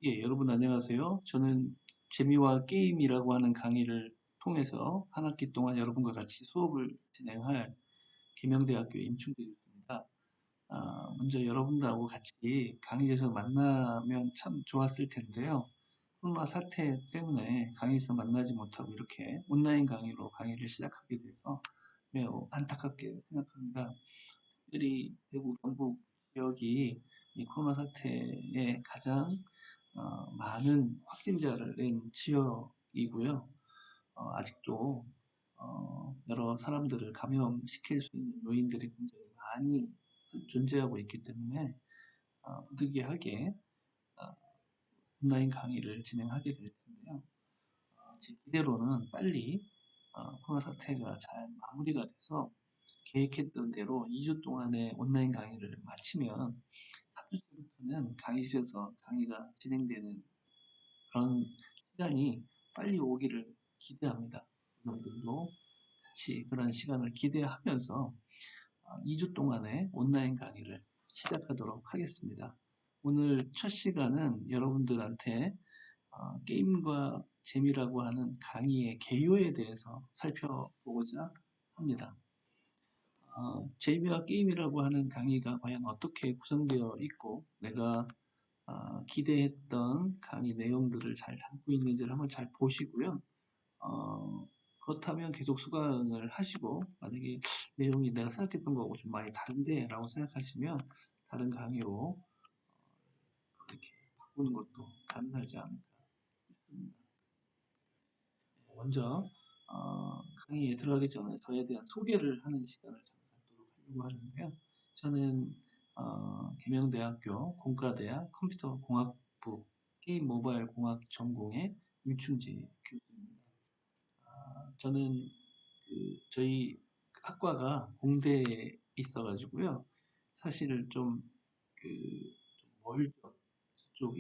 예, 여러분 안녕하세요. 저는 재미와 게임이라고 하는 강의를 통해서 한 학기 동안 여러분과 같이 수업을 진행할 계명대학교 임충대입니다. 먼저 여러분들하고 같이 강의에서 만나면 참 좋았을 텐데요. 코로나 사태 때문에 강의에서 만나지 못하고 이렇게 온라인 강의로 강의를 시작하게 돼서 매우 안타깝게 생각합니다. 특별히 대구 경북 지역이 이 코로나 사태에 가장 많은 확진자를 낸 지역이고요. 아직도 여러 사람들을 감염시킬 수 있는 요인들이 굉장히 많이 존재하고 있기 때문에 부득이하게 어, 온라인 강의를 진행하게 될 텐데요. 제 기대로는 빨리 코로나 사태가 잘 마무리가 돼서 계획했던 대로 2주 동안의 온라인 강의를 마치면 3주째부터는 강의실에서 강의가 진행되는 그런 시간이 빨리 오기를 기대합니다. 여러분들도 같이 그런 시간을 기대하면서 2주 동안의 온라인 강의를 시작하도록 하겠습니다. 오늘 첫 시간은 여러분들한테 게임과 재미라고 하는 강의의 개요에 대해서 살펴보고자 합니다. 재미와 게임이라고 하는 강의가 과연 어떻게 구성되어 있고 내가 기대했던 강의 내용들을 잘 담고 있는지를 한번 잘 보시고요. 그렇다면 계속 수강을 하시고 만약에 내용이 내가 생각했던 거하고 좀 많이 다른데 라고 생각하시면 다른 강의로 이렇게 바꾸는 것도 가능하지 않을까 싶습니다. 먼저 강의에 들어가기 전에 저에 대한 소개를 하는 시간을 갖도록 하려고 하는데요. 저는 계명대학교 공과대학 컴퓨터공학부 게임 모바일 공학 전공의 윤충지 교수입니다. 저는 저희 학과가 공대에 있어가지고요. 사실 좀 멀죠. 이쪽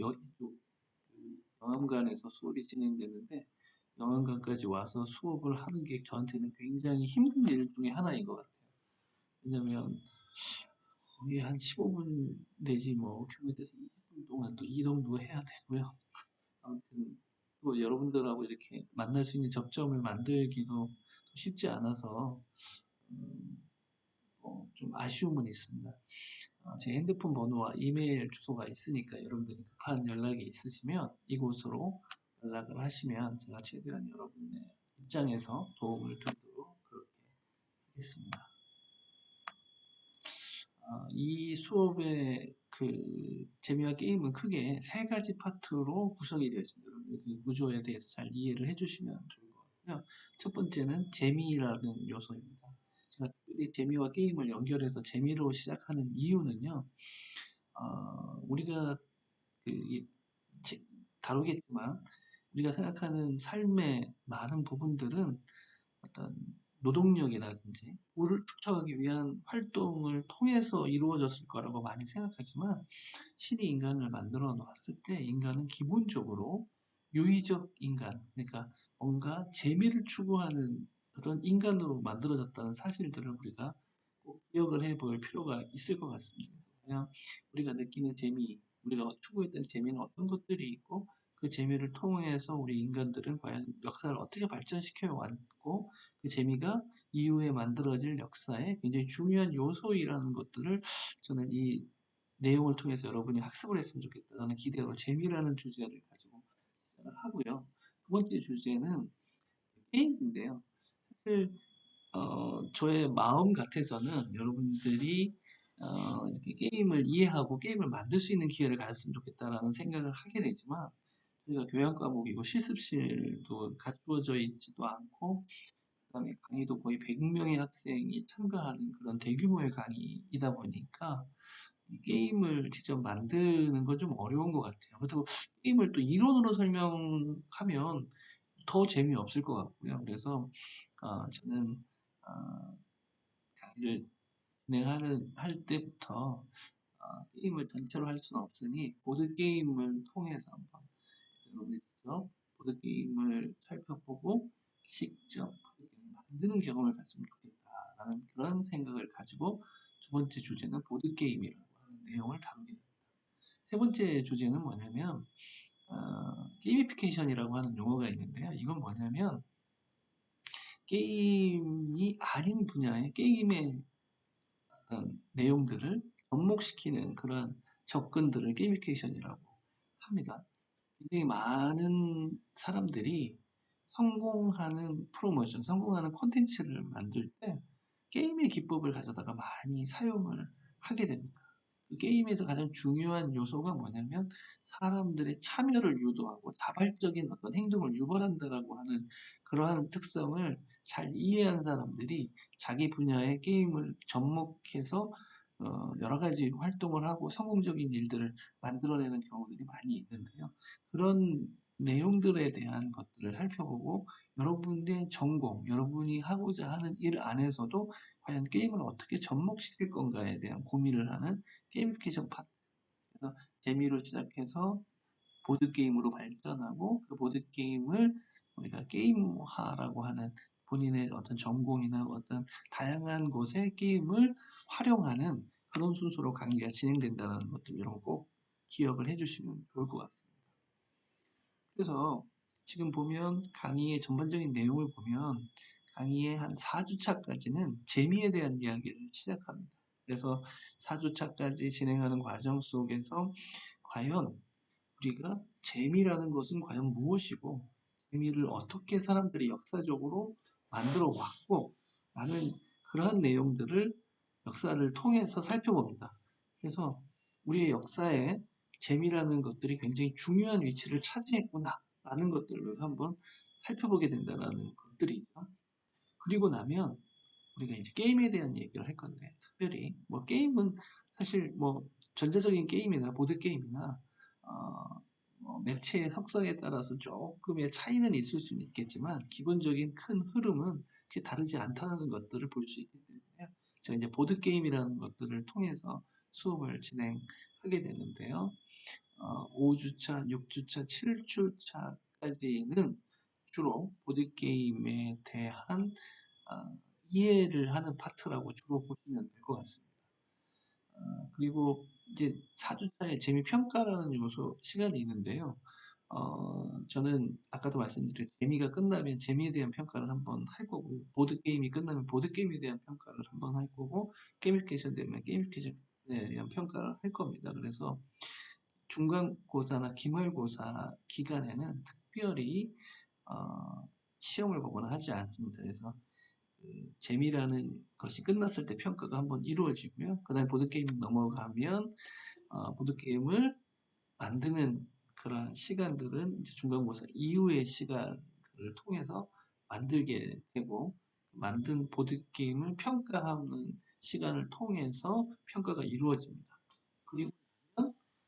영암관에서 수업이 진행되는데 영암관까지 와서 수업을 하는 게 저한테는 굉장히 힘든 일 중에 하나인 것 같아요. 왜냐면 거의 한 15분 내지 뭐 킬로미터에서 20분 동안 또 이동도 해야 되고요. 아무튼 또 여러분들하고 이렇게 만날 수 있는 접점을 만들기도 쉽지 않아서 좀 아쉬움은 있습니다. 제 핸드폰 번호와 이메일 주소가 있으니까 여러분들이 급한 연락이 있으시면 이곳으로 연락을 하시면 제가 최대한 여러분의 입장에서 도움을 드리도록 그렇게 하겠습니다. 이 수업의 재미와 게임은 크게 세 가지 파트로 구성이 되어 있습니다. 여러분들 그 구조에 대해서 잘 이해를 해주시면 좋을 것 같고요. 첫 번째는 재미라는 요소입니다. 제가 특별히 재미와 게임을 연결해서 재미로 시작하는 이유는요. 우리가 그, 이, 다루겠지만 우리가 생각하는 삶의 많은 부분들은 어떤 노동력이라든지 부를 축적하기 위한 활동을 통해서 이루어졌을 거라고 많이 생각하지만 신이 인간을 만들어 놓았을 때 인간은 기본적으로 유의적 인간, 그러니까 뭔가 재미를 추구하는 그런 인간으로 만들어졌다는 사실들을 우리가 꼭 기억을 해볼 필요가 있을 것 같습니다. 그냥 우리가 느끼는 재미, 우리가 추구했던 재미는 어떤 것들이 있고 그 재미를 통해서 우리 인간들은 과연 역사를 어떻게 발전시켜 왔고 그 재미가 이후에 만들어질 역사에 굉장히 중요한 요소이라는 것들을 저는 이 내용을 통해서 여러분이 학습을 했으면 좋겠다는 기대로 재미라는 주제를 가지고 시작을 하고요. 두 번째 주제는 게임인데요. 사실 저의 마음 같아서는 여러분들이 이렇게 게임을 이해하고 게임을 만들 수 있는 기회를 가졌으면 좋겠다라는 생각을 하게 되지만 저희가 교양 과목이고 실습실도 갖추어져 있지도 않고 그다음에 강의도 거의 100명의 학생이 참가하는 그런 대규모의 강의이다 보니까 이 게임을 직접 만드는 건 좀 어려운 것 같아요. 그렇다고 게임을 또 이론으로 설명하면 더 재미없을 것 같고요. 그래서 저는 강의를 진행하는 할 때부터 게임을 전체로 할 수는 없으니 보드 게임을 통해서 한번 여러분이 직접 보드 게임을 살펴보고 직접 만드는 경험을 갖으면 좋겠다라는 그런 생각을 가지고 두 번째 주제는 보드 게임이라고 하는 내용을 다루게 됩니다. 세 번째 주제는 뭐냐면 게이미피케이션이라고 하는 용어가 있는데요. 이건 뭐냐면 게임이 아닌 분야의 게임의 어떤 내용들을 접목시키는 그러한 접근들을 게이미피케이션이라고 합니다. 굉장히 많은 사람들이 성공하는 프로모션, 성공하는 콘텐츠를 만들 때 게임의 기법을 가져다가 많이 사용을 하게 됩니다. 그 게임에서 가장 중요한 요소가 뭐냐면 사람들의 참여를 유도하고 자발적인 어떤 행동을 유발한다라고 하는 그러한 특성을 잘 이해한 사람들이 자기 분야의 게임을 접목해서 여러 가지 활동을 하고 성공적인 일들을 만들어내는 경우들이 많이 있는데요. 그런 내용들에 대한 것들을 살펴보고 여러분의 전공, 여러분이 하고자 하는 일 안에서도 과연 게임을 어떻게 접목시킬 건가에 대한 고민을 하는 게이미피케이션 파트. 그래서 재미로 시작해서 보드게임으로 발전하고 그 보드게임을 우리가 게임화라고 하는 본인의 어떤 전공이나 어떤 다양한 곳에 게임을 활용하는 그런 순서로 강의가 진행된다는 것들 이런 거 꼭 기억을 해주시면 좋을 것 같습니다. 그래서 지금 보면 강의의 전반적인 내용을 보면 강의의 한 4주차까지는 재미에 대한 이야기를 시작합니다. 그래서 4주차까지 진행하는 과정 속에서 과연 우리가 재미라는 것은 과연 무엇이고 재미를 어떻게 사람들이 역사적으로 만들어 왔고 라는 그러한 내용들을 역사를 통해서 살펴봅니다. 그래서 우리의 역사에 재미라는 것들이 굉장히 중요한 위치를 차지했구나 라는 것들을 한번 살펴보게 된다는 것들이죠. 그리고 나면 우리가 이제 게임에 대한 얘기를 할 건데 특별히 뭐 게임은 사실 뭐 전자적인 게임이나 보드 게임이나 매체의 속성에 따라서 조금의 차이는 있을 수는 있겠지만 기본적인 큰 흐름은 그게 다르지 않다는 것들을 볼 수 있기 때문에 제가 이제 보드 게임이라는 것들을 통해서 수업을 진행하게 되는데요. 5주차, 6주차, 7주차까지는 주로 보드 게임에 대한 이해를 하는 파트라고 주로 보시면 될 것 같습니다. 그리고 이제 4주차에 재미 평가라는 요소 시간이 있는데요. 저는 아까도 말씀드린 재미가 끝나면 재미에 대한 평가를 한번 할 거고요. 보드 게임이 끝나면 보드 게임에 대한 평가를 한번 할 거고 게이미피케이션 되면 게이미피케이션에 대한 평가를 할 겁니다. 그래서 중간고사나 기말고사 기간에는 특별히 시험을 보거나 하지 않습니다. 그래서 재미라는 것이 끝났을 때 평가가 한번 이루어지고요. 그 다음에 보드게임 넘어가면 보드게임을 만드는 그런 시간들은 이제 중간고사 이후의 시간을 통해서 만들게 되고 만든 보드게임을 평가하는 시간을 통해서 평가가 이루어집니다. 그리고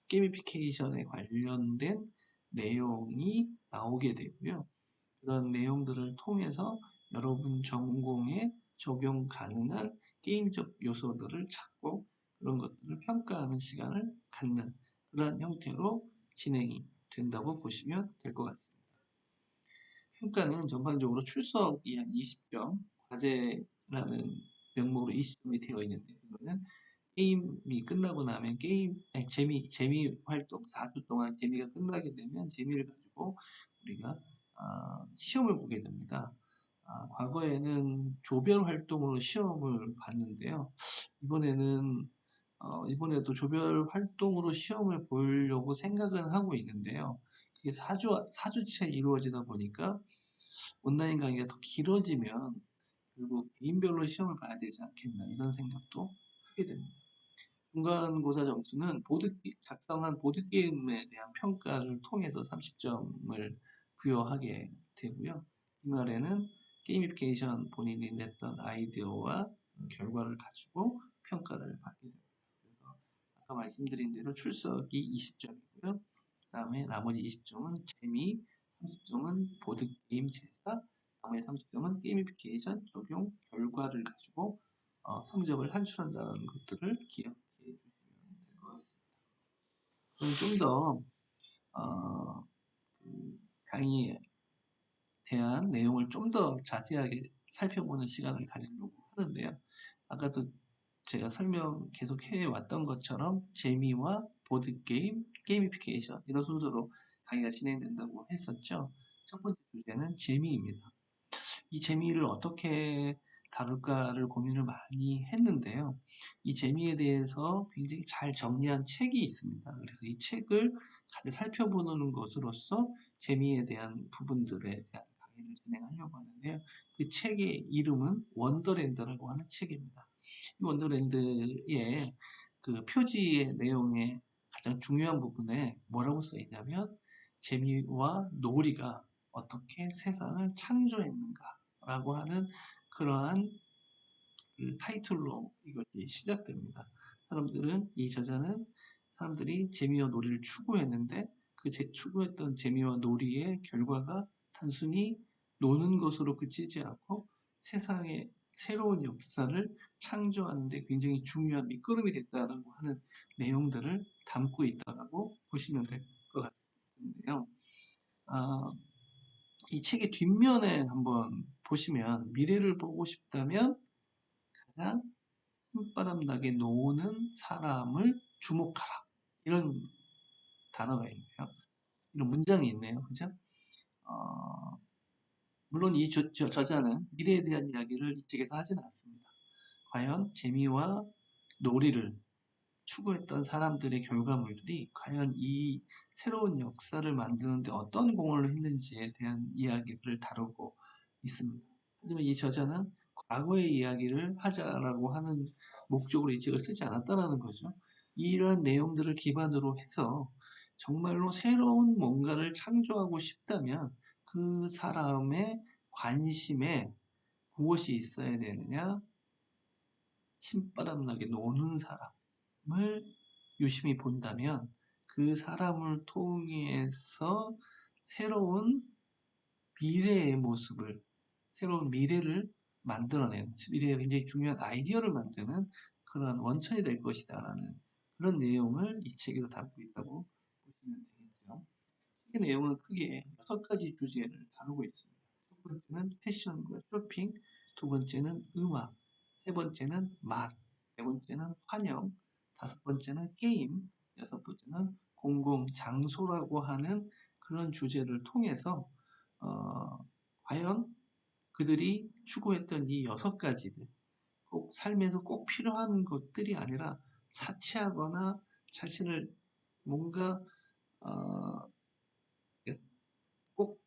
게이미피케이션에 관련된 내용이 나오게 되고요. 그런 내용들을 통해서 여러분 전공에 적용 가능한 게임적 요소들을 찾고 그런 것들을 평가하는 시간을 갖는 그러한 형태로 진행이 된다고 보시면 될 것 같습니다. 평가는 전반적으로 출석이 한 20점, 과제라는 명목으로 20점이 되어 있는데 이거는 게임이 끝나고 나면 재미 활동 4주 동안 재미가 끝나게 되면 재미를 가지고 우리가 시험을 보게 됩니다. 과거에는 조별 활동으로 시험을 봤는데요. 이번에는 이번에도 조별 활동으로 시험을 보려고 생각은 하고 있는데요. 그게 4주째 이루어지다 보니까 온라인 강의가 더 길어지면 결국 개인별로 시험을 봐야 되지 않겠나 이런 생각도 하게 됩니다. 중간고사 점수는 작성한 보드게임에 대한 평가를 통해서 30점을 부여하게 되고요. 이말에는 게이미피케이션 본인이 냈던 아이디어와 결과를 가지고 평가를 받게 됩니다. 그래서 아까 말씀드린 대로 출석이 20점이고요. 그 다음에 나머지 20점은 재미, 30점은 보드게임 제작, 나머지 30점은 게이미피케이션 적용 결과를 가지고 성적을 산출한다는 것들을 기억해 주시면 될 것 같습니다. 그럼 좀 더 강의에 대한 내용을 좀 더 자세하게 살펴보는 시간을 가지려고 하는데요. 아까도 제가 설명 계속 해왔던 것처럼 재미와 보드게임, 게이미피케이션 이런 순서로 강의가 진행된다고 했었죠. 첫 번째 주제는 재미입니다. 이 재미를 어떻게 다룰까를 고민을 많이 했는데요. 이 재미에 대해서 굉장히 잘 정리한 책이 있습니다. 그래서 이 책을 같이 살펴보는 것으로서 재미에 대한 부분들에 대한 강의를 진행하려고 하는데요. 그 책의 이름은 원더랜드라고 하는 책입니다. 이 원더랜드의 그 표지의 내용의 가장 중요한 부분에 뭐라고 써 있냐면 재미와 놀이가 어떻게 세상을 창조했는가라고 하는 그러한 그 타이틀로 이것이 시작됩니다. 이 저자는 사람들이 재미와 놀이를 추구했는데 그 추구했던 재미와 놀이의 결과가 단순히 노는 것으로 그치지 않고 세상의 새로운 역사를 창조하는 데 굉장히 중요한 밑거름이 됐다라고 하는 내용들을 담고 있다고 보시면 될 것 같은데요. 아, 이 책의 뒷면에 한번 보시면 미래를 보고 싶다면 가장 휘바람 나게 노는 사람을 주목하라. 이런 단어가 있네요. 이런 문장이 있네요. 그죠? 어, 물론 이 저자는 미래에 대한 이야기를 이 책에서 하지는 않습니다. 과연 재미와 놀이를 추구했던 사람들의 결과물들이 과연 이 새로운 역사를 만드는데 어떤 공헌을 했는지에 대한 이야기를 다루고 있습니다. 하지만 이 저자는 과거의 이야기를 하자라고 하는 목적으로 이 책을 쓰지 않았다는 거죠. 이런 내용들을 기반으로 해서 정말로 새로운 뭔가를 창조하고 싶다면 그 사람의 관심에 무엇이 있어야 되느냐? 신바람 나게 노는 사람을 유심히 본다면 그 사람을 통해서 새로운 미래의 모습을, 새로운 미래를 만들어내는, 미래에 굉장히 중요한 아이디어를 만드는 그런 원천이 될 것이다라는 그런 내용을 이 책에서 담고 있다고 보시면 되겠죠. 책의 내용은 크게 6가지 주제를 다루고 있습니다. 첫 번째는 패션과 쇼핑, 두 번째는 음악, 세 번째는 맛, 네 번째는 환영, 다섯 번째는 게임, 여섯 번째는 공공 장소라고 하는 그런 주제를 통해서 어, 과연 그들이 추구했던 이 6가지들, 꼭 삶에서 꼭 필요한 것들이 아니라 사치하거나 자신을 뭔가 어, 꼭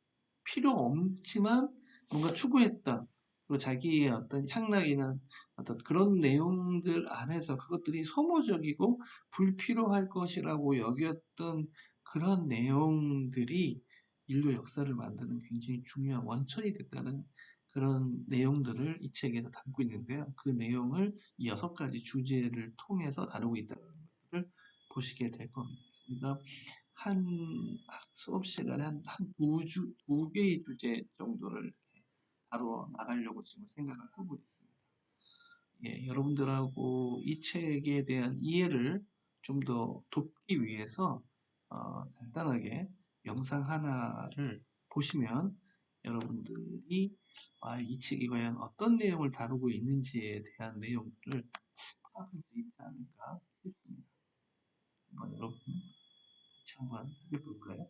필요 없지만 뭔가 추구했던 그리고 자기의 어떤 향락이나 어떤 그런 내용들 안에서 그것들이 소모적이고 불필요할 것이라고 여겼던 그런 내용들이 인류 역사를 만드는 굉장히 중요한 원천이 됐다는 그런 내용들을 이 책에서 담고 있는데요. 그 내용을 이 6가지 주제를 통해서 다루고 있다는 것들을 보시게 될 겁니다. 그러니까 한 수업 시간에 두 개의 주제 정도를 다루어 나가려고 지금 생각을 하고 있습니다. 예, 여러분들하고 이 책에 대한 이해를 좀 더 돕기 위해서 간단하게 영상 하나를 보시면 여러분들이 이 책이 과연 어떤 내용을 다루고 있는지에 대한 내용들을 파악할 수 있지 않을까 싶습니다. 한번 여러분 같이 한번 살펴볼까요?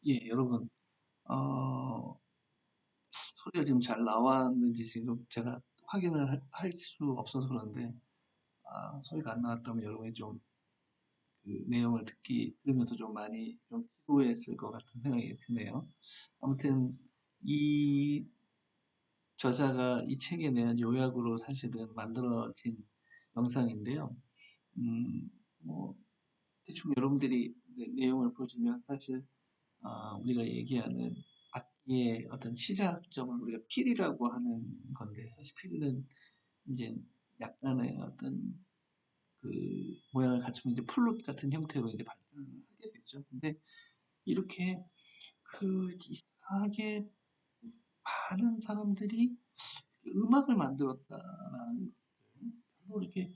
예, 여러분, 소리가 지금 잘 나왔는지 지금 제가 확인을 할 수 없어서 그런데, 소리가 안 나왔다면 여러분이 좀 그 내용을 들으면서 좀 많이 좀 지루했을 것 같은 생각이 드네요. 아무튼, 이 저자가 이 책에 대한 요약으로 사실은 만들어진 영상인데요. 음, 뭐, 대충 여러분들이 내용을 보시면 사실 우리가 얘기하는 악기의 어떤 시작점을 우리가 필이라고 하는 건데 사실 필은 이제 약간의 어떤 그 모양을 갖추면 이제 플룻 같은 형태로 이제 발전을 하게 되죠. 근데 이렇게 그 이상하게 많은 사람들이 음악을 만들었다라는 거예요. 별로 이렇게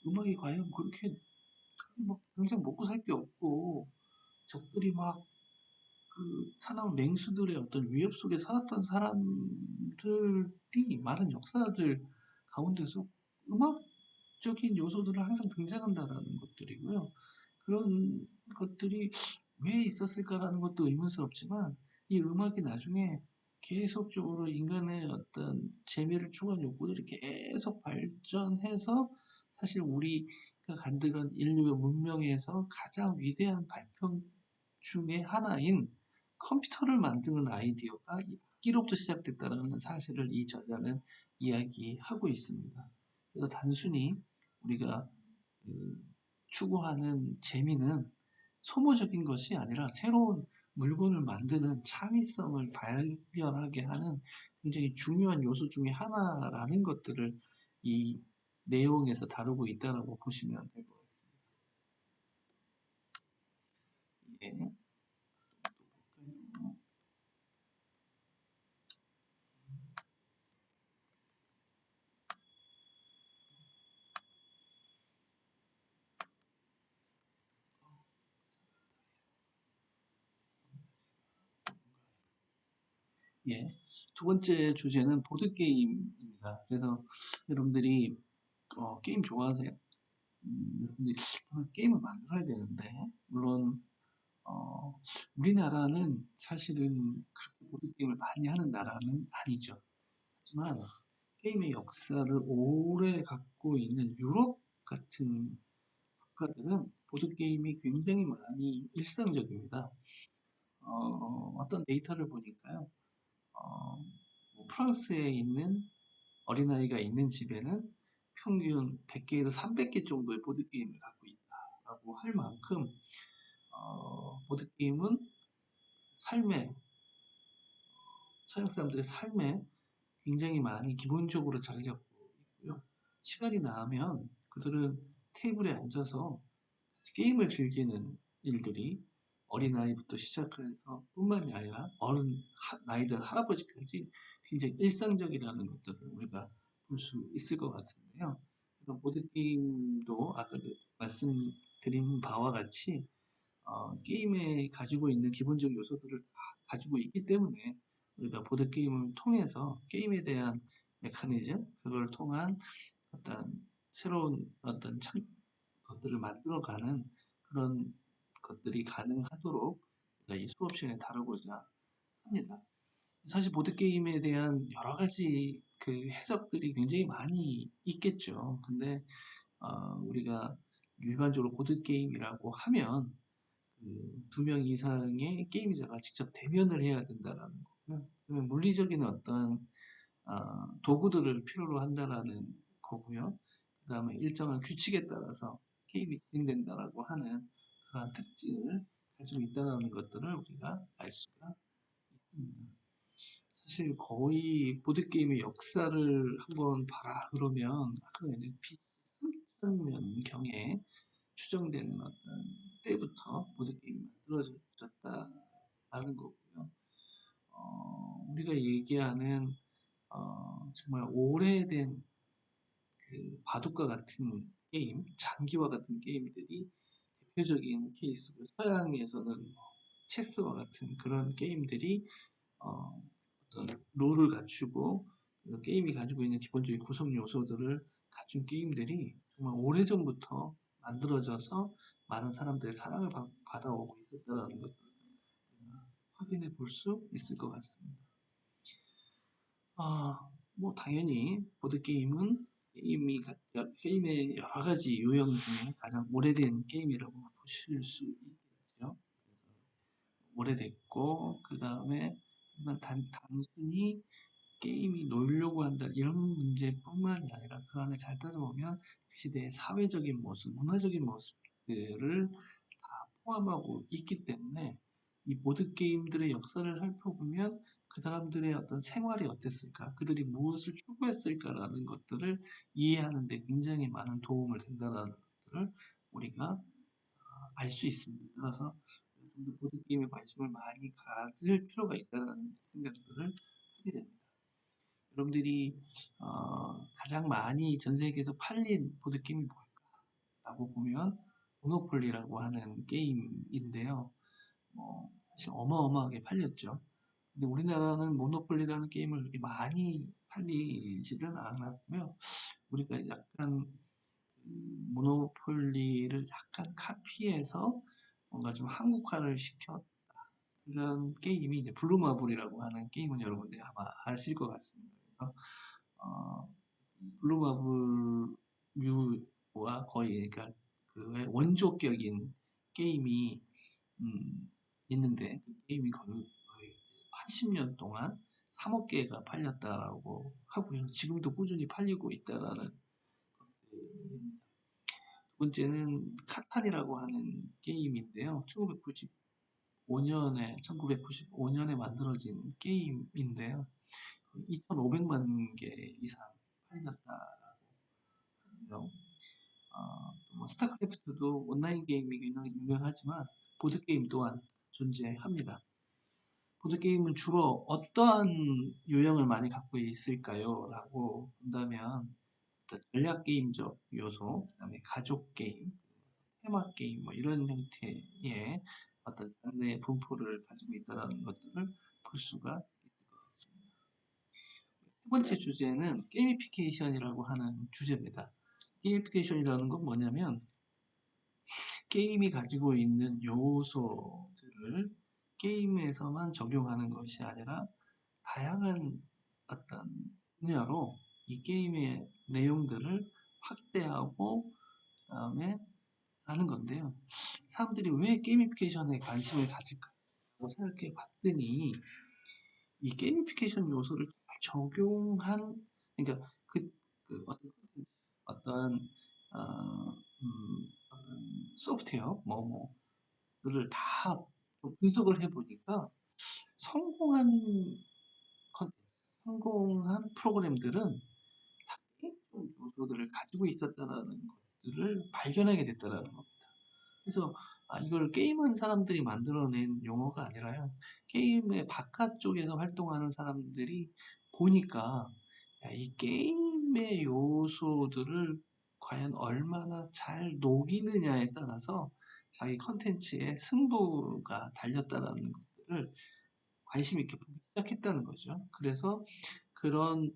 음악이 과연 그렇게 뭐 당장 먹고 살 게 없고 적들이 막 그 사나운 맹수들의 어떤 위협 속에 살았던 사람들이 많은 역사들 가운데서 음악적인 요소들을 항상 등장한다라는 것들이고요. 그런 것들이 왜 있었을까라는 것도 의문스럽지만 이 음악이 나중에 계속적으로 인간의 어떤 재미를 추구한 욕구들이 계속 발전해서 사실 우리가 간들은 인류의 문명에서 가장 위대한 발표 중에 하나인 컴퓨터를 만드는 아이디어가 이로부터 시작됐다는 사실을 이 저자는 이야기하고 있습니다. 그래서 단순히 우리가 그 추구하는 재미는 소모적인 것이 아니라 새로운 물건을 만드는 창의성을 발견하게 하는 굉장히 중요한 요소 중에 하나라는 것들을 이 내용에서 다루고 있다고 보시면 될 것 같습니다. 예. 예. 두 번째 주제는 보드게임입니다. 그래서 여러분들이 게임 좋아하세요? 여러분들이 게임을 만들어야 되는데, 물론, 어, 우리나라는 사실은 그렇게 보드게임을 많이 하는 나라는 아니죠. 하지만 게임의 역사를 오래 갖고 있는 유럽 같은 국가들은 보드게임이 굉장히 많이 일상적입니다. 어떤 데이터를 보니까요. 어, 뭐 프랑스에 있는 어린아이가 있는 집에는 평균 100개에서 300개 정도의 보드게임을 갖고 있다라고 할 만큼 보드게임은 삶에 서양 사람들의 삶에 굉장히 많이 기본적으로 자리 잡고 있고요. 시간이 나면 그들은 테이블에 앉아서 게임을 즐기는 일들이 어린아이부터 시작해서 뿐만이 아니라 나이든 할아버지까지 굉장히 일상적이라는 것들을 우리가 볼 수 있을 것 같은데요. 그래서 보드게임도 아까도 말씀드린 바와 같이 게임에 가지고 있는 기본적 요소들을 다 가지고 있기 때문에 우리가 보드게임을 통해서 게임에 대한 메커니즘, 그걸 통한 어떤 새로운 어떤 것들을 만들어가는 그런 것들이 가능하도록 우리가 이 수업 시간에 다루고자 합니다. 사실 보드게임에 대한 여러 가지 그 해석들이 굉장히 많이 있겠죠. 근데 우리가 일반적으로 보드게임이라고 하면 두 명 이상의 게임자가 직접 대면을 해야 된다는 거고요. 물리적인 어떤 도구들을 필요로 한다는 거고요. 그 다음에 일정한 규칙에 따라서 게임이 진행된다라고 하는 그러한 특징을 가지고 있다는 것들을 우리가 알 수가 있습니다. 사실 거의 보드게임의 역사를 한번 봐라 그러면 아까 이제 BC 3000년경에 추정되는 어떤 때부터 보드게임이 만들어졌다라는 거고요. 우리가 얘기하는 정말 오래된 그 바둑과 같은 게임, 장기와 같은 게임들이 대표적인 케이스고 서양에서는 뭐 체스와 같은 그런 게임들이 어떤 룰을 갖추고 그 게임이 가지고 있는 기본적인 구성 요소들을 갖춘 게임들이 정말 오래전부터 만들어져서 많은 사람들의 사랑을 받아오고 있었다는 것들. 확인해 볼 수 있을 것 같습니다. 뭐 당연히 보드게임은 게임의 여러 가지 유형 중에 가장 오래된 게임이라고 보실 수 있겠죠. 오래됐고, 그 다음에 단순히 게임이 놀려고 한다 이런 문제뿐만이 아니라 그 안에 잘 따져보면 그 시대의 사회적인 모습, 문화적인 모습들을 다 포함하고 있기 때문에 이 보드 게임들의 역사를 살펴보면 그 사람들의 어떤 생활이 어땠을까, 그들이 무엇을 추구했을까라는 것들을 이해하는 데 굉장히 많은 도움을 된다는 것들을 우리가 알 수 있습니다. 따라서 좀 더 보드 게임에 관심을 많이 가질 필요가 있다는 생각들을 하게 됩니다. 여러분들이 가장 많이 전 세계에서 팔린 보드게임이 뭘까라고 보면 모노폴리라고 하는 게임인데요. 사실 어마어마하게 팔렸죠. 근데 우리나라는 모노폴리라는 게임을 그렇게 많이 팔리지는 않았고요. 우리가 약간 모노폴리를 약간 카피해서 뭔가 좀 한국화를 시켰 그런 게임이 이제 블루마블이라고 하는 게임은 여러분들이 아마 아실 것 같습니다. 그래서 어, 블루마블 유와 거의 그러니까 그 원조격인 게임이 있는데 그 게임이 거의 80년 동안 3억 개가 팔렸다라고 하고요. 지금도 꾸준히 팔리고 있다라는 두 번째는 카탄이라고 하는 게임인데요. 1995년에 만들어진 게임인데요. 2,500만 개 이상 팔렸다라고 하고요. 뭐 스타크래프트도 온라인 게임이 굉장히 유명하지만 보드게임 또한 존재합니다. 보드게임은 주로 어떠한 유형을 많이 갖고 있을까요? 라고 본다면 전략 게임적 요소, 그다음에 가족 게임, 테마 게임 뭐 이런 형태의 어떤 장르의 분포를 가지고 있다는 것들을 볼 수가 있을 것 같습니다. 세 번째 주제는 게이미피케이션이라고 하는 주제입니다. 게이미피케이션이라는 건 뭐냐면 게임이 가지고 있는 요소들을 게임에서만 적용하는 것이 아니라 다양한 어떤 분야로 이 게임의 내용들을 확대하고 그다음에 하는 건데요. 사람들이 왜 게이미피케이션에 관심을 가질까라고 생각해 봤더니 이 게이미피케이션 요소를 적용한 그러니까 그 어떤 어떤 소프트웨어 뭐뭐를 다 분석을 해보니까 성공한 성공한 프로그램들은 다 게임 요소들을 가지고 있었다는 것들을 발견하게 됐다는 겁니다. 그래서 이걸 게임한 사람들이 만들어낸 용어가 아니라요. 게임의 바깥쪽에서 활동하는 사람들이 보니까 이 게임의 요소들을 과연 얼마나 잘 녹이느냐에 따라서 자기 컨텐츠의 승부가 달렸다는 것들을 관심 있게 보기 시작했다는 거죠. 그래서 그런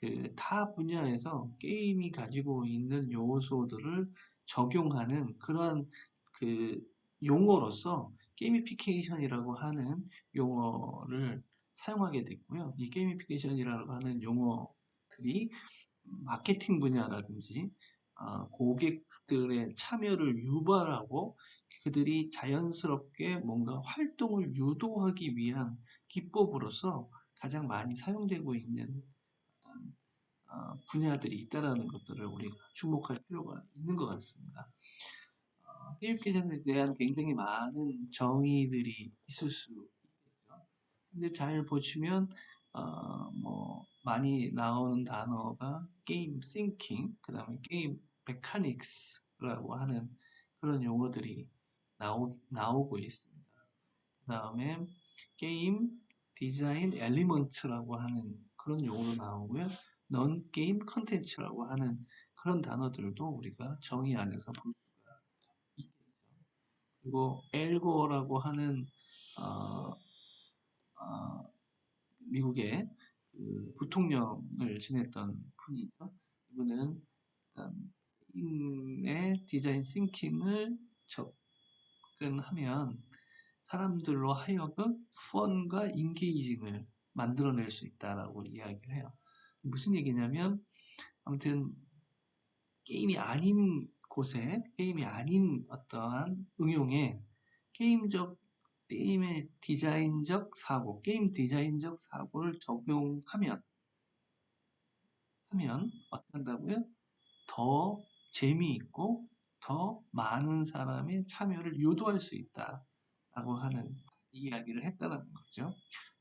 그 타 분야에서 게임이 가지고 있는 요소들을 적용하는 그러한 그 용어로서 게이미피케이션이라고 하는 용어를 사용하게 됐고요. 이 게이미피케이션이라고 하는 용어들이 마케팅 분야라든지 고객들의 참여를 유발하고 그들이 자연스럽게 뭔가 활동을 유도하기 위한 기법으로서 가장 많이 사용되고 있는 분야들이 있다는 것들을 우리가 주목할 필요가 있는 것 같습니다. 게임기전에 대한 굉장히 많은 정의들이 있을 수 있겠죠. 근데 잘 보시면 많이 나오는 단어가 게임 싱킹, 그 다음에 게임 메카닉스라고 하는 그런 용어들이 나오고 있습니다. 그 다음에 게임 디자인 엘리먼트라고 하는 그런 용어도 나오고요. 넌 게임 컨텐츠라고 하는 그런 단어들도 우리가 정의 안에서 볼 수가 있겠죠. 그리고 엘고라고 하는 어, 어, 미국의 그 부통령을 지냈던 분이죠. 이분은 게임의 디자인 싱킹을 접근하면 사람들로 하여금 펀과 인게이징을 만들어낼 수 있다라고 이야기를 해요. 무슨 얘기냐면 아무튼 게임이 아닌 곳에 게임이 아닌 어떠한 응용에 게임의 디자인적 사고, 게임 디자인적 사고를 적용하면 어떻게 한다고요? 더 재미있고 더 많은 사람의 참여를 유도할 수 있다라고 하는 이야기를 했다는 거죠.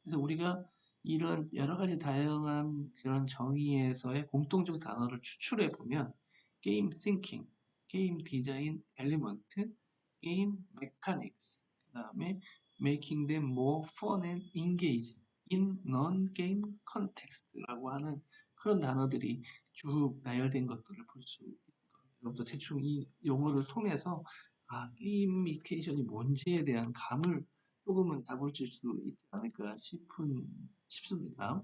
그래서 우리가 이런 여러 가지 다양한 그런 정의에서의 공통적 단어를 추출해 보면 게임 싱킹, 게임 디자인 엘리먼트, 게임 메카닉스, 그다음에 making them more fun and engaging in non-game context라고 하는 그런 단어들이 쭉 나열된 것들을 볼 수 있을 겁니다. 여러분도 대충 이 용어를 통해서 게이미케이션이 뭔지에 대한 감을 조금은 잡으실 수 있지 않을까 싶습니다.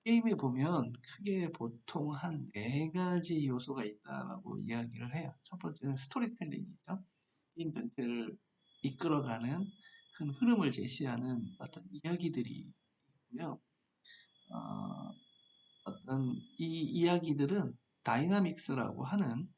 게임에 보면 크게 보통 한 네 가지 요소가 있다라고 이야기를 해요. 첫 번째는 스토리텔링이죠. 게임 전체를 이끌어가는 큰 흐름을 제시하는 어떤 이야기들이 있고요. 어, 어떤 이 이야기들은 다이나믹스라고 하는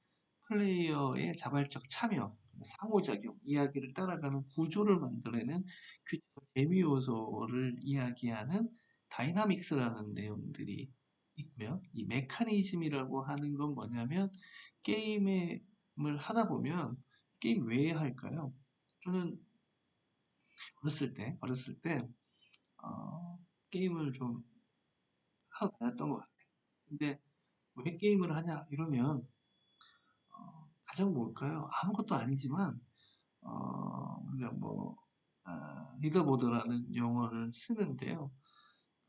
플레이어의 자발적 참여, 상호작용, 이야기를 따라가는 구조를 만들어내는 규칙과 재미 요소를 이야기하는 다이나믹스라는 내용들이 있고요. 이 메커니즘이라고 하는 건 뭐냐면 게임을 하다 보면 게임 왜 할까요? 저는 어렸을 때 게임을 좀 하고 다녔던 것 같아요. 근데 왜 게임을 하냐 이러면 가장 뭘까요? 아무것도 아니지만 우리가 리더보드라는 용어를 쓰는데요.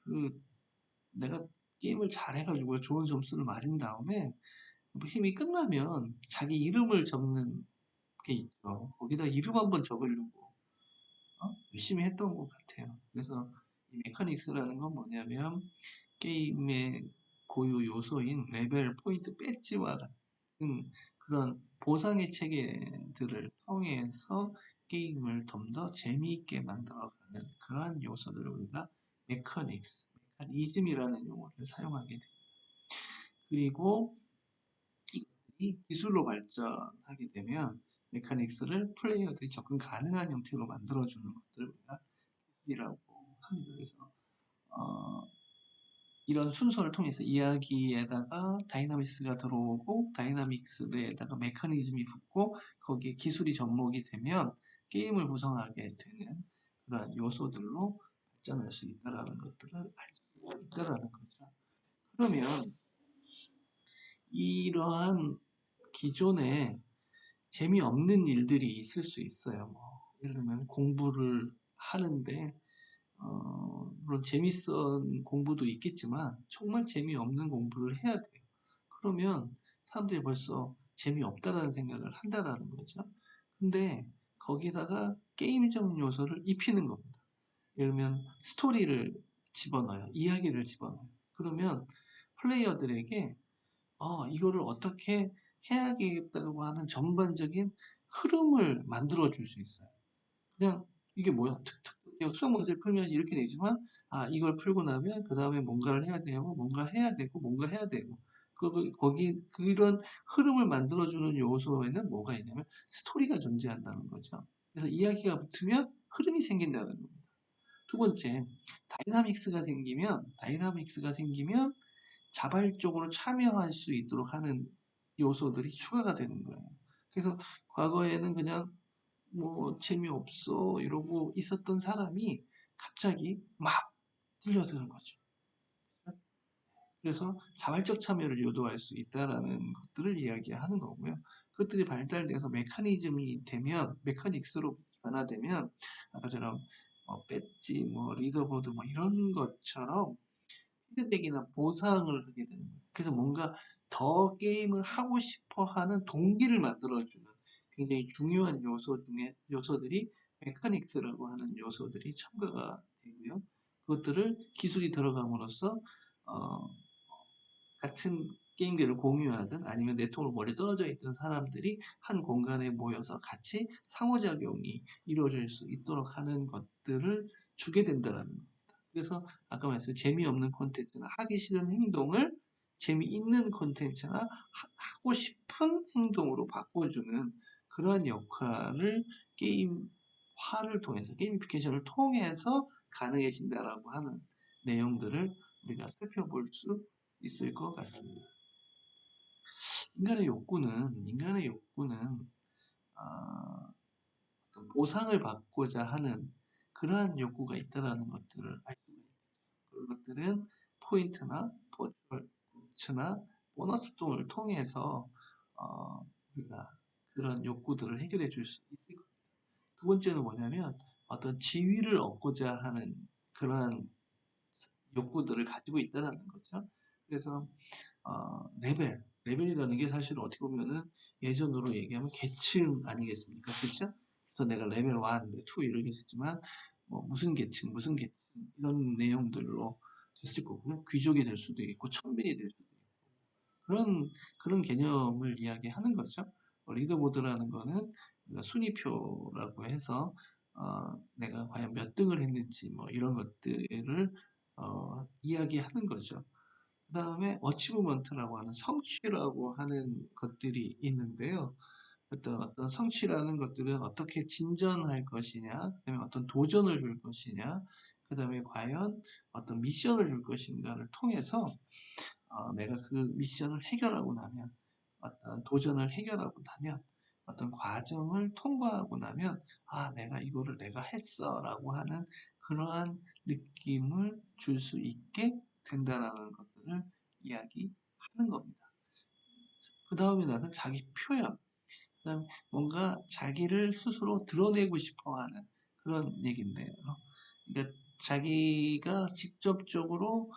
그 내가 게임을 잘해가지고 좋은 점수를 맞은 다음에 뭐 힘이 끝나면 자기 이름을 적는 게 있죠. 거기다 이름 한번 적으려고 열심히 했던 것 같아요. 그래서 이 메카닉스라는 건 뭐냐면 게임의 고유 요소인 레벨, 포인트, 배지와 같은 그런 보상의 체계들을 통해서 게임을 좀 더 재미있게 만들어가는 그러한 요소들을 우리가 메커니즘이라는 용어를 사용하게 됩니다. 그리고 이것들이 기술로 발전하게 되면 메카닉스를 플레이어들이 접근 가능한 형태로 만들어주는 것들을 우리가 기술이라고 합니다. 그래서 어, 이런 순서를 통해서 이야기에다가 다이나믹스가 들어오고 다이나믹스에다가 메커니즘이 붙고 거기에 기술이 접목이 되면 게임을 구성하게 되는 그런 요소들로 발전할 수 있다라는 것들을 알 수 있다라는 거죠. 그러면 이러한 기존에 재미없는 일들이 있을 수 있어요. 예를 들면 공부를 하는데 물론 재밌은 공부도 있겠지만 정말 재미없는 공부를 해야 돼요. 그러면 사람들이 벌써 재미없다라는 생각을 한다라는 거죠. 근데 거기다가 게임적 요소를 입히는 겁니다. 예를 들면 스토리를 집어넣어요. 이야기를 집어넣어요. 그러면 플레이어들에게 이거를 어떻게 해야겠다고 하는 전반적인 흐름을 만들어 줄 수 있어요. 그냥 이게 뭐야? 툭툭 수학 문제를 풀면 이렇게 되지만 이걸 풀고 나면 그 다음에 뭔가를 해야 되고 뭔가 해야 되고 뭔가 해야 되고 거기 그런 흐름을 만들어주는 요소에는 뭐가 있냐면 스토리가 존재한다는 거죠. 그래서 이야기가 붙으면 흐름이 생긴다는 겁니다. 두 번째, 다이나믹스가 생기면 자발적으로 참여할 수 있도록 하는 요소들이 추가가 되는 거예요. 그래서 과거에는 그냥 재미없어 이러고 있었던 사람이 갑자기 막 뛰어드는 거죠. 그래서 자발적 참여를 유도할 수 있다라는 것들을 이야기하는 거고요. 그것들이 발달돼서 메커니즘이 되면 메커닉스로 변화되면 아까처럼 배지, 리더보드 이런 것처럼 피드백이나 보상을 하게 되는 거예요. 그래서 뭔가 더 게임을 하고 싶어 하는 동기를 만들어주는 굉장히 중요한 요소들이 메카닉스라고 하는 요소들이 첨가가 되고요. 그것들을 기술이 들어감으로써 어, 같은 게임기를 공유하든 아니면 네트워크로 멀리 떨어져 있던 사람들이 한 공간에 모여서 같이 상호작용이 이루어질 수 있도록 하는 것들을 주게 된다는 겁니다. 그래서 아까 말씀드린 재미없는 콘텐츠나 하기 싫은 행동을 재미있는 콘텐츠나 하고 싶은 행동으로 바꿔주는 그러한 역할을 게임화를 통해서, 게이미피케이션을 통해서 가능해진다라고 하는 내용들을 우리가 살펴볼 수 있을 것 같습니다. 인간의 욕구는 어떤 보상을 받고자 하는 그러한 욕구가 있다라는 것들을 알 수가 있죠. 그런 것들은 포인트나 포츠나 보너스 등을 통해서 우리가 그런 욕구들을 해결해 줄 수 있을 겁니다. 두 번째는 뭐냐면 어떤 지위를 얻고자 하는 그러한 욕구들을 가지고 있다는 거죠. 그래서 레벨이라는 게 사실 어떻게 보면은 예전으로 얘기하면 계층 아니겠습니까? 그렇죠? 그래서 내가 레벨 1, 레벨 2 이렇게 했지만 뭐 무슨 계층 이런 내용들로 됐을 거고요. 귀족이 될 수도 있고 천민이 될 수도 있고 그런 개념을 이야기하는 거죠. 리더보드라는 거는 순위표라고 해서 내가 과연 몇 등을 했는지 뭐 이런 것들을 이야기하는 거죠. 그 다음에 어치브먼트라고 하는 성취라고 하는 것들이 있는데요. 어떤 성취라는 것들은 어떻게 진전할 것이냐, 그다음에 어떤 도전을 줄 것이냐, 그다음에 과연 어떤 미션을 줄 것인가를 통해서 내가 그 미션을 해결하고 나면, 어떤 도전을 해결하고 나면, 어떤 과정을 통과하고 나면, 내가 이거를 내가 했어라고 하는 그러한 느낌을 줄 수 있게 된다라는 것들을 이야기하는 겁니다. 그 다음에 나서 자기 표현, 그 다음에 뭔가 자기를 스스로 드러내고 싶어 하는 그런 얘기인데요. 그러니까 자기가 직접적으로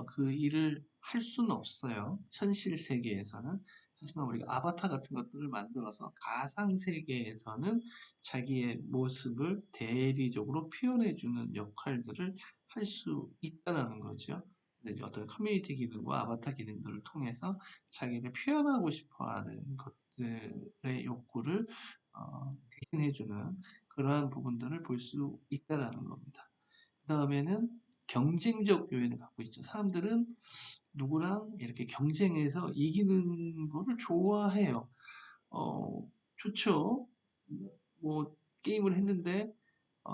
그 일을 할 수는 없어요. 현실 세계에서는. 하지만 우리가 아바타 같은 것들을 만들어서 가상 세계에서는 자기의 모습을 대리적으로 표현해주는 역할들을 할 수 있다는 거죠. 어떤 커뮤니티 기능과 아바타 기능들을 통해서 자기를 표현하고 싶어 하는 것들의 욕구를 대신해주는 그러한 부분들을 볼 수 있다는 겁니다. 그 다음에는 경쟁적 요인을 갖고 있죠. 사람들은 누구랑 이렇게 경쟁해서 이기는 거를 좋아해요. 좋죠. 뭐 게임을 했는데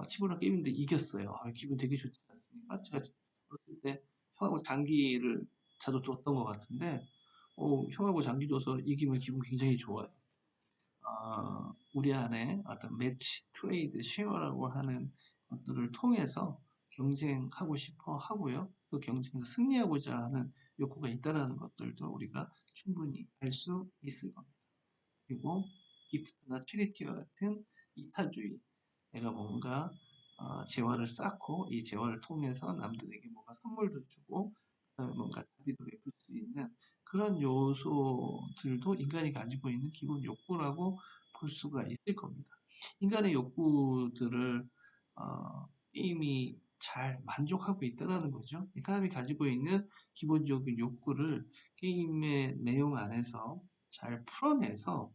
친구랑 게임인데 이겼어요. 기분 되게 좋지 않습니까? 제가 어렸을 때 형하고 장기를 자주 뒀던 것 같은데 형하고 장기 둬서 이기면 기분 굉장히 좋아요. 우리 안에 어떤 매치, 트레이드, 쉐어라고 하는 것들을 통해서 경쟁하고 싶어 하고요. 그 경쟁에서 승리하고자 하는 욕구가 있다는 것들도 우리가 충분히 알 수 있을 겁니다. 그리고 기프트나 체리티와 같은 이타주의, 내가 뭔가 재화를 쌓고 이 재화를 통해서 남들에게 뭔가 선물도 주고 그다음에 뭔가 자비도 베풀 수 있는 그런 요소들도 인간이 가지고 있는 기본 욕구라고 볼 수가 있을 겁니다. 인간의 욕구들을 게임이 잘 만족하고 있다는 거죠. 사람이 가지고 있는 기본적인 욕구를 게임의 내용 안에서 잘 풀어내서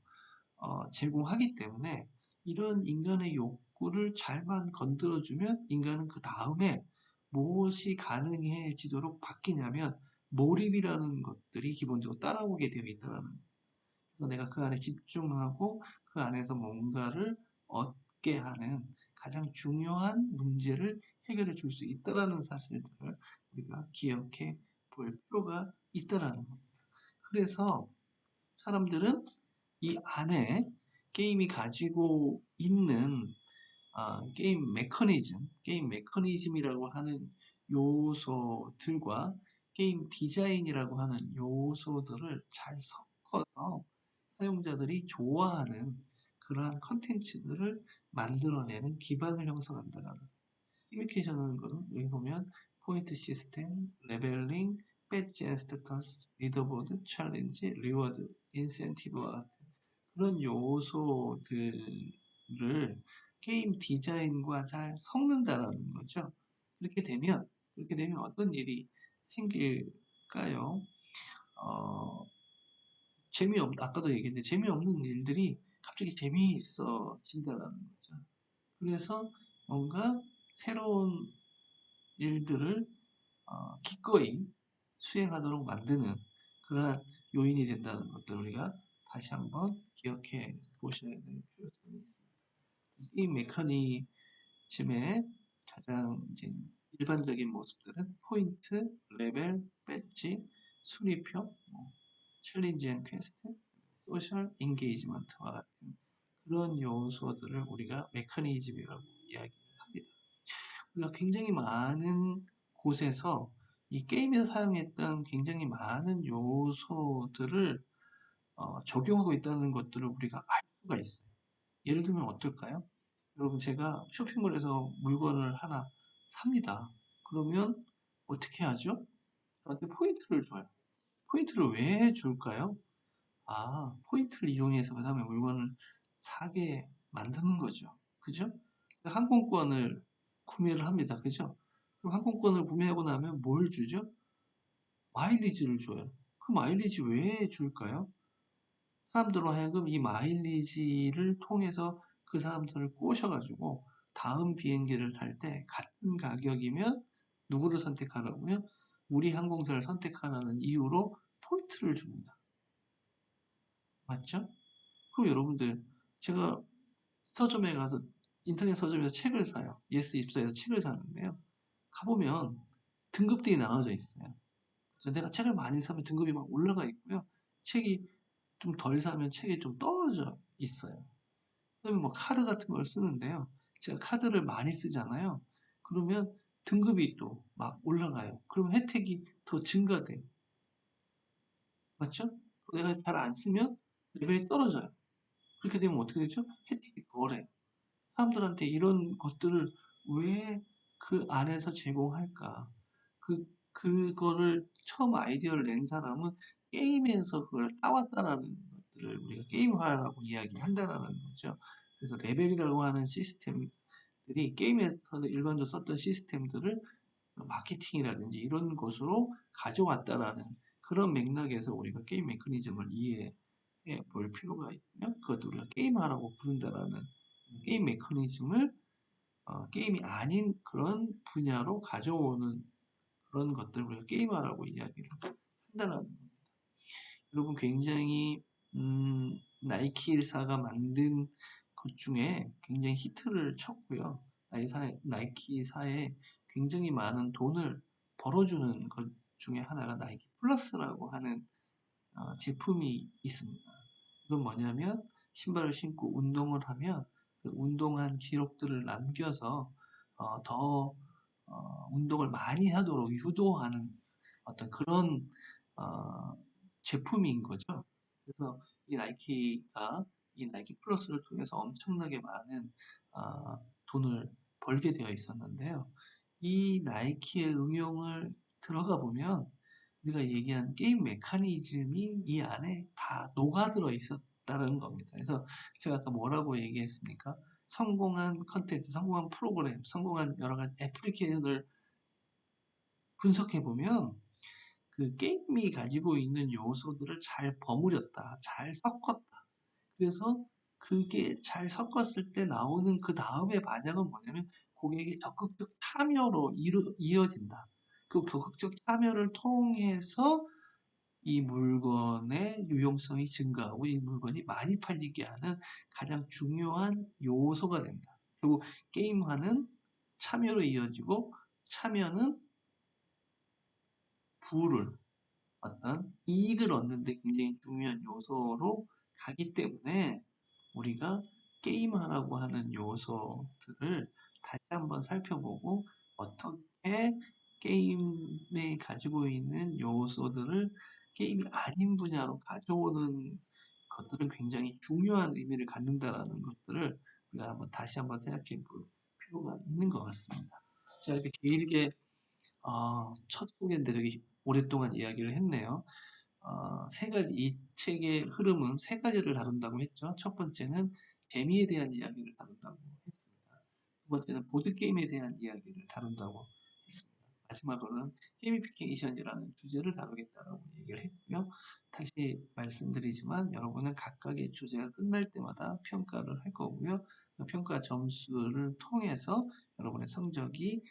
제공하기 때문에 이런 인간의 욕구를 잘만 건드려주면 인간은 그 다음에 무엇이 가능해지도록 바뀌냐면 몰입이라는 것들이 기본적으로 따라오게 되어 있다는 거예요. 그래서 내가 그 안에 집중하고 그 안에서 뭔가를 얻게 하는 가장 중요한 문제를 해결해 줄 수 있다는 사실들을 우리가 기억해 볼 필요가 있다는 겁니다. 그래서 사람들은 이 안에 게임이 가지고 있는 게임 메커니즘이라고 하는 요소들과 게임 디자인이라고 하는 요소들을 잘 섞어서 사용자들이 좋아하는 그러한 컨텐츠들을 만들어내는 기반을 형성한다는 커뮤니케이션은 거는 여기 보면 포인트 시스템, 레벨링, 배지 앤 스테터스, 리더보드, 챌린지, 리워드, 인센티브와 같은 그런 요소들을 게임 디자인과 잘 섞는다라는 거죠. 그렇게 되면 어떤 일이 생길까요? 어, 아까도 얘기했는데 재미없는 일들이 갑자기 재미있어진다는 거죠. 그래서 뭔가 새로운 일들을 기꺼이 수행하도록 만드는 그러한 요인이 된다는 것들 우리가 다시 한번 기억해 보셔야 될 필요성이 있습니다. 이 메커니즘의 가장 이제 일반적인 모습들은 포인트, 레벨, 배지, 순위표, 챌린지 앤 퀘스트, 소셜 인게이지먼트와 같은 그런 요소들을 우리가 메커니즘이라고 이야기를 합니다. 우리가 굉장히 많은 곳에서 이 게임에서 사용했던 굉장히 많은 요소들을 적용하고 있다는 것들을 우리가 알 수가 있어요. 예를 들면 어떨까요? 여러분 제가 쇼핑몰에서 물건을 하나 삽니다. 그러면 어떻게 하죠? 저한테 포인트를 줘요. 포인트를 왜 줄까요? 포인트를 이용해서 그 다음에 물건을 사게 만드는 거죠. 그죠? 항공권을 구매를 합니다. 그죠? 그럼 항공권을 구매하고 나면 뭘 주죠? 마일리지를 줘요. 그 마일리지 왜 줄까요? 사람들로 하여금 이 마일리지를 통해서 그 사람들을 꼬셔가지고 다음 비행기를 탈 때 같은 가격이면 누구를 선택하라고요? 우리 항공사를 선택하라는 이유로 포인트를 줍니다. 맞죠? 그럼 여러분들 제가 서점에 가서 인터넷 서점에서 책을 사요. 예스 입사해서 책을 사는데요. 가보면 등급들이 나눠져 있어요. 그래서 내가 책을 많이 사면 등급이 막 올라가 있고요. 책이 좀 덜 사면 책이 좀 떨어져 있어요. 그다음에 뭐 카드 같은 걸 쓰는데요. 제가 카드를 많이 쓰잖아요. 그러면 등급이 또 막 올라가요. 그러면 혜택이 더 증가돼요. 맞죠? 내가 잘 안 쓰면 레벨이 떨어져요. 그렇게 되면 어떻게 되죠? 혜택이 덜해요. 사람들한테 이런 것들을 왜 그 안에서 제공할까? 그거를 처음 아이디어를 낸 사람은 게임에서 그걸 따왔다라는 것들을 우리가 게임화라고 이야기한다라는 거죠. 그래서 레벨이라고 하는 시스템들이 게임에서 일반적으로 썼던 시스템들을 마케팅이라든지 이런 것으로 가져왔다라는 그런 맥락에서 우리가 게임 메커니즘을 이해해 볼 필요가 있고요. 그것도 우리가 게임화라고 부른다라는 게임 메커니즘을 게임이 아닌 그런 분야로 가져오는 그런 것들 우리가 게임화라고 이야기를 한다는 겁니다. 여러분 굉장히 나이키사가 만든 것 중에 굉장히 히트를 쳤고요. 나이키사에 굉장히 많은 돈을 벌어주는 것 중에 하나가 나이키 플러스라고 하는 제품이 있습니다. 이건 뭐냐면 신발을 신고 운동을 하면 그 운동한 기록들을 남겨서 더 운동을 많이 하도록 유도하는 어떤 그런 어, 제품인 거죠. 그래서 이 나이키가 이 나이키 플러스를 통해서 엄청나게 많은 돈을 벌게 되어 있었는데요. 이 나이키의 응용을 들어가 보면 우리가 얘기한 게임 메커니즘이 이 안에 다 녹아들어 있었다는 겁니다. 그래서 제가 아까 뭐라고 얘기했습니까? 성공한 컨텐츠, 성공한 프로그램, 성공한 여러 가지 애플리케이션을 분석해 보면 그 게임이 가지고 있는 요소들을 잘 버무렸다, 잘 섞었다. 그래서 그게 잘 섞었을 때 나오는 그 다음의 반응은 뭐냐면 고객이 적극적 참여로 이어진다. 그 적극적 참여를 통해서 이 물건의 유용성이 증가하고 이 물건이 많이 팔리게 하는 가장 중요한 요소가 된다. 그리고 게임화는 참여로 이어지고 참여는 부를 어떤 이익을 얻는 데 굉장히 중요한 요소로 가기 때문에 우리가 게임화라고 하는 요소들을 다시 한번 살펴보고 어떻게 게임에 가지고 있는 요소들을 게임이 아닌 분야로 가져오는 것들은 굉장히 중요한 의미를 갖는다라는 것들을 우리가 다시 한번 생각해 볼 필요가 있는 것 같습니다. 제가 이렇게 길게 첫 소개인데 되게 오랫동안 이야기를 했네요. 세 가지, 이 책의 흐름은 세 가지를 다룬다고 했죠. 첫 번째는 재미에 대한 이야기를 다룬다고 했습니다. 두 번째는 보드게임에 대한 이야기를 다룬다고 했습니다. 마지막으로는 게이미피케이션이라는 주제를 다루겠다라고 얘기를 했고요. 다시 말씀드리지만 여러분은 각각의 주제가 끝날 때마다 평가를 할 거고요. 그 평가 점수를 통해서 여러분의 성적이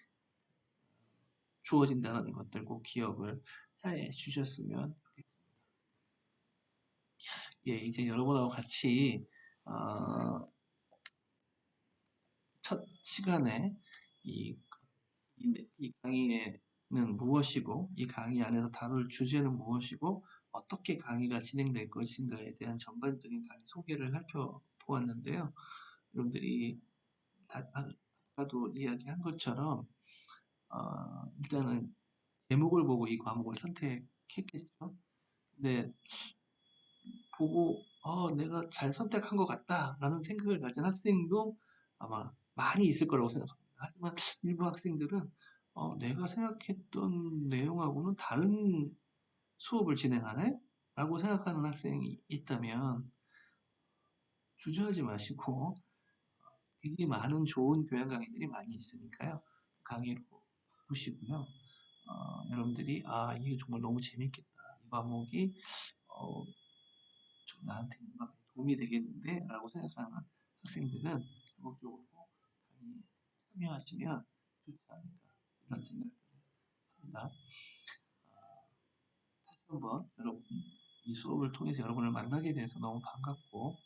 주어진다는 것들 꼭 기억을 해 주셨으면 좋겠습니다. 예, 이제 여러분하고 같이 첫 시간에 이, 이 강의는 무엇이고 이 강의 안에서 다룰 주제는 무엇이고 어떻게 강의가 진행될 것인가에 대한 전반적인 강의 소개를 살펴보았는데요. 여러분들이 아까도 이야기한 것처럼 일단은 제목을 보고 이 과목을 선택했겠죠. 근데 보고 내가 잘 선택한 것 같다라는 생각을 가진 학생도 아마 많이 있을 거라고 생각합니다. 하지만 일부 학생들은 내가 생각했던 내용하고는 다른 수업을 진행하네? 라고 생각하는 학생이 있다면 주저하지 마시고 되게 많은 좋은 교양 강의들이 많이 있으니까요. 강의로 보시고요. 여러분들이 이게 정말 너무 재밌겠다. 이 과목이 어, 좀 나한테 뭔가 도움이 되겠는데? 라고 생각하는 학생들은 적극적으로 강의 참여하시면 좋지 않을까 이런 생각을 합니다. 다시 한번 여러분 이 수업을 통해서 여러분을 만나게 돼서 너무 반갑고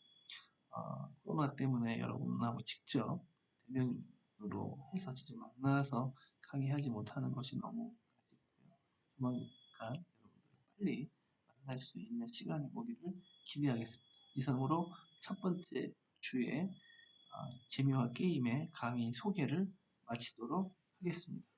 코로나 때문에 여러분하고 직접 대면으로 해서 직접 만나서 강의하지 못하는 것이 너무 아쉽고요. 조만간 여러분들을 빨리 만날 수 있는 시간이 오기를 기대하겠습니다. 이상으로 첫 번째 주에 재미와 게임의 강의 소개를 마치도록 하겠습니다.